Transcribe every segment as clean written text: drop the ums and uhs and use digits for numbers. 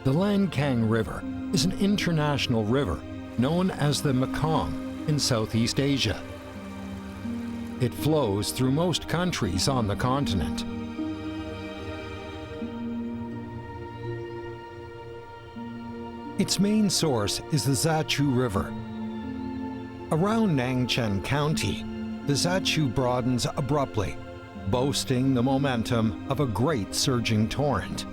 The Lancang River is an international river known as the Mekong in Southeast Asia. It flows through most countries on the continent. Its main source is the Zhachu River. Around Nangchen County, the Zhachu broadens abruptly, boasting the momentum of a great surging torrent.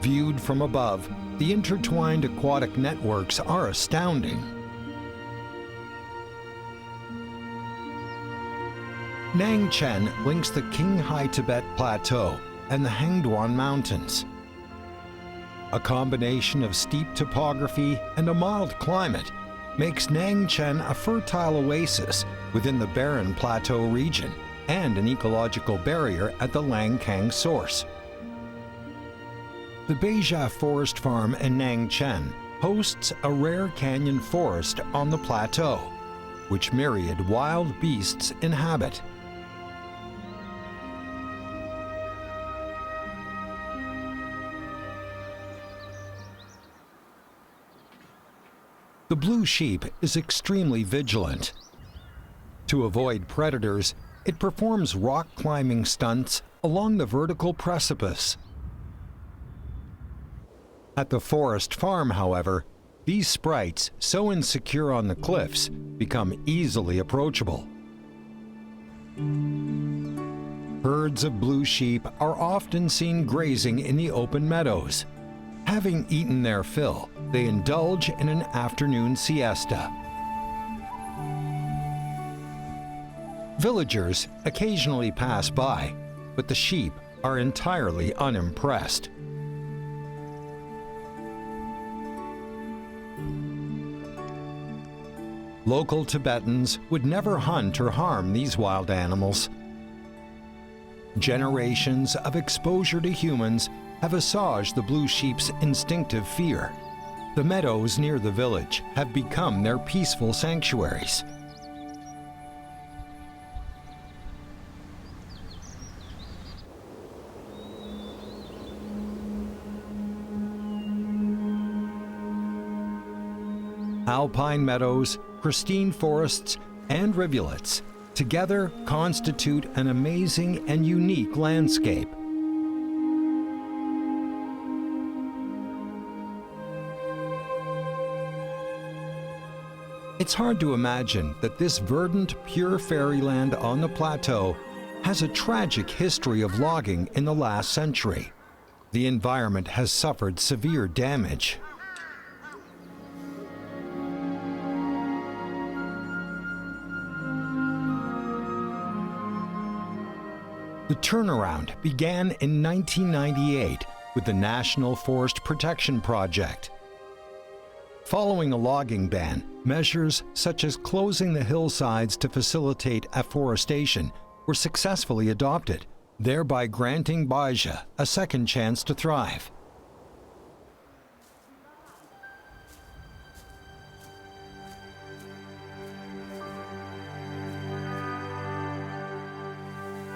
Viewed from above, the intertwined aquatic networks are astounding. Nangchen links the Qinghai-Tibet Plateau and the Hengduan Mountains. A combination of steep topography and a mild climate makes Nangchen a fertile oasis within the barren plateau region and an ecological barrier at the Lancang source. The Baizha Forest Farm in Nangchen hosts a rare canyon forest on the plateau, which myriad wild beasts inhabit. The blue sheep is extremely vigilant. To avoid predators, it performs rock climbing stunts along the vertical precipice. At the forest farm, however, these sprites, so insecure on the cliffs, become easily approachable. Herds of blue sheep are often seen grazing in the open meadows. Having eaten their fill, they indulge in an afternoon siesta. Villagers occasionally pass by, but the sheep are entirely unimpressed. Local Tibetans would never hunt or harm these wild animals. Generations of exposure to humans have assuaged the blue sheep's instinctive fear. The meadows near the village have become their peaceful sanctuaries. Alpine meadows, pristine forests, and rivulets together constitute an amazing and unique landscape. It's hard to imagine that this verdant, pure fairyland on the plateau has a tragic history of logging in the last century. The environment has suffered severe damage. The turnaround began in 1998 with the National Forest Protection Project. Following a logging ban, measures such as closing the hillsides to facilitate afforestation were successfully adopted, thereby granting Baizha a second chance to thrive.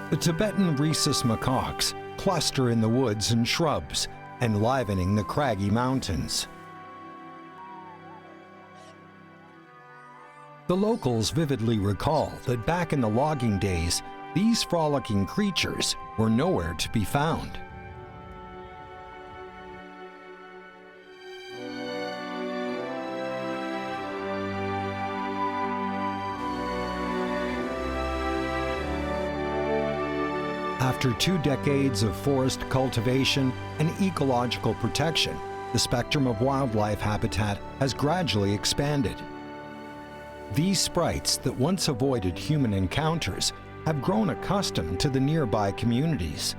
The Tibetan rhesus macaques cluster in the woods and shrubs, enlivening the craggy mountains. The locals vividly recall that back in the logging days, these frolicking creatures were nowhere to be found. After 2 decades of forest cultivation and ecological protection, the spectrum of wildlife habitat has gradually expanded. These sprites that once avoided human encounters have grown accustomed to the nearby communities.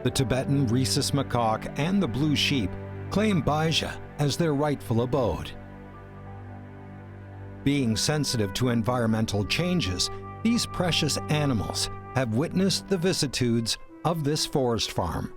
The Tibetan rhesus macaque and the blue sheep claim Baizha as their rightful abode. Being sensitive to environmental changes, these precious animals have witnessed the vicissitudes of this forest farm.